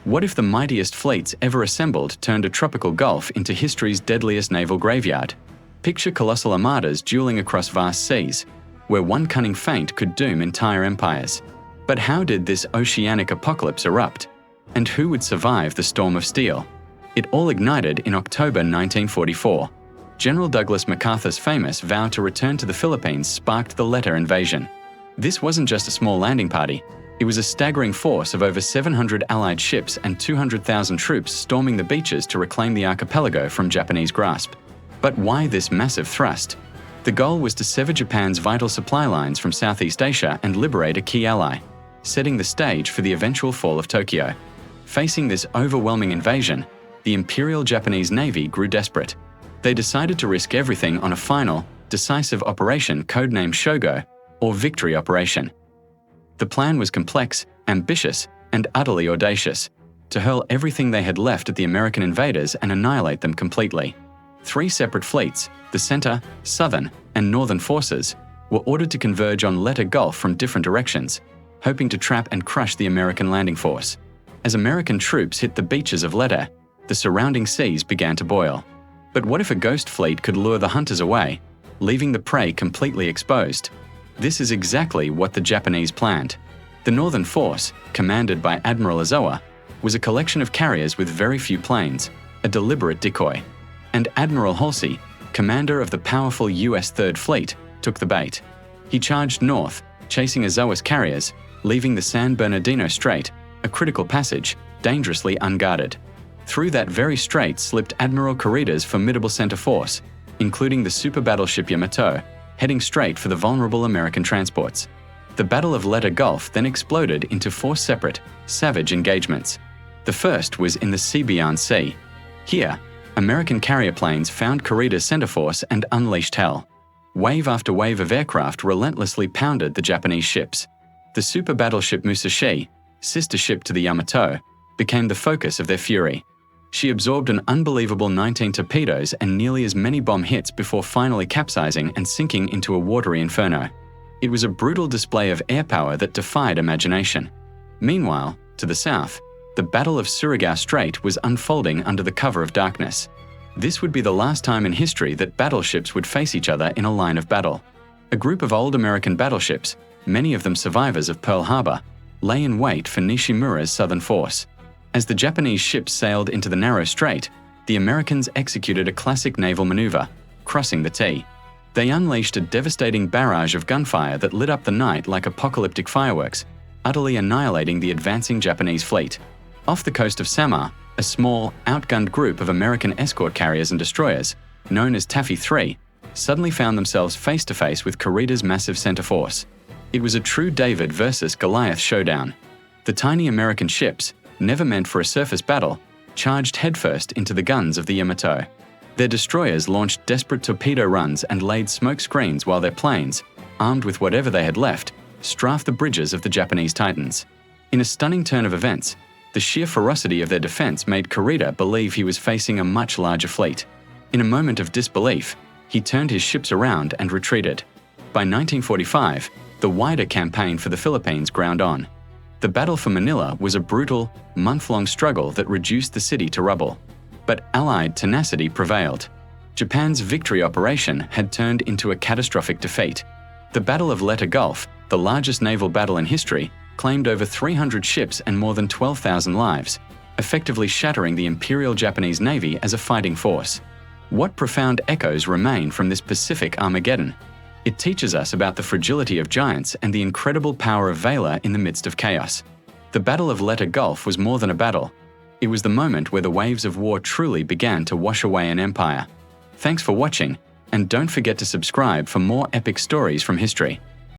What if the mightiest fleets ever assembled turned a tropical gulf into history's deadliest naval graveyard? Picture colossal armadas dueling across vast seas, where one cunning feint could doom entire empires. But how did this oceanic apocalypse erupt? And who would survive the storm of steel? It all ignited in October 1944. General Douglas MacArthur's famous vow to return to the Philippines sparked the Leyte invasion. This wasn't just a small landing party. It was a staggering force of over 700 Allied ships and 200,000 troops storming the beaches to reclaim the archipelago from Japanese grasp. But why this massive thrust? The goal was to sever Japan's vital supply lines from Southeast Asia and liberate a key ally, setting the stage for the eventual fall of Tokyo. Facing this overwhelming invasion, the Imperial Japanese Navy grew desperate. They decided to risk everything on a final, decisive operation codenamed Shogo, or Victory Operation. The plan was complex, ambitious, and utterly audacious: to hurl everything they had left at the American invaders and annihilate them completely. 3 separate fleets, the Center, Southern, and Northern forces, were ordered to converge on Leyte Gulf from different directions, hoping to trap and crush the American landing force. As American troops hit the beaches of Leyte, the surrounding seas began to boil. But what if a ghost fleet could lure the hunters away, leaving the prey completely exposed? This is exactly what the Japanese planned. The Northern Force, commanded by Admiral Ozawa, was a collection of carriers with very few planes, a deliberate decoy. And Admiral Halsey, commander of the powerful US Third Fleet, took the bait. He charged north, chasing Ozawa's carriers, leaving the San Bernardino Strait, a critical passage, dangerously unguarded. Through that very strait slipped Admiral Kurida's formidable center force, including the super battleship Yamato, heading straight for the vulnerable American transports. The Battle of Leyte Gulf then exploded into 4 separate, savage engagements. The first was in the Cebuyan Sea. Here, American carrier planes found Kurida's center force and unleashed hell. Wave after wave of aircraft relentlessly pounded the Japanese ships. The super battleship Musashi, sister ship to the Yamato, became the focus of their fury. She absorbed an unbelievable 19 torpedoes and nearly as many bomb hits before finally capsizing and sinking into a watery inferno. It was a brutal display of air power that defied imagination. Meanwhile, to the south, the Battle of Surigao Strait was unfolding under the cover of darkness. This would be the last time in history that battleships would face each other in a line of battle. A group of old American battleships, many of them survivors of Pearl Harbor, lay in wait for Nishimura's southern force. As the Japanese ships sailed into the narrow strait, the Americans executed a classic naval maneuver, crossing the T. They unleashed a devastating barrage of gunfire that lit up the night like apocalyptic fireworks, utterly annihilating the advancing Japanese fleet. Off the coast of Samar, a small, outgunned group of American escort carriers and destroyers, known as Taffy 3, suddenly found themselves face-to-face with Kurida's massive center force. It was a true David versus Goliath showdown. The tiny American ships, never meant for a surface battle, charged headfirst into the guns of the Yamato. Their destroyers launched desperate torpedo runs and laid smoke screens while their planes, armed with whatever they had left, strafed the bridges of the Japanese Titans. In a stunning turn of events, the sheer ferocity of their defense made Kurita believe he was facing a much larger fleet. In a moment of disbelief, he turned his ships around and retreated. By 1945, the wider campaign for the Philippines ground on. The battle for Manila was a brutal, month-long struggle that reduced the city to rubble. But Allied tenacity prevailed. Japan's victory operation had turned into a catastrophic defeat. The Battle of Leyte Gulf, the largest naval battle in history, claimed over 300 ships and more than 12,000 lives, effectively shattering the Imperial Japanese Navy as a fighting force. What profound echoes remain from this Pacific Armageddon? It teaches us about the fragility of giants and the incredible power of valor in the midst of chaos. The Battle of Leyte Gulf was more than a battle. It was the moment where the waves of war truly began to wash away an empire. Thanks for watching, and don't forget to subscribe for more epic stories from history.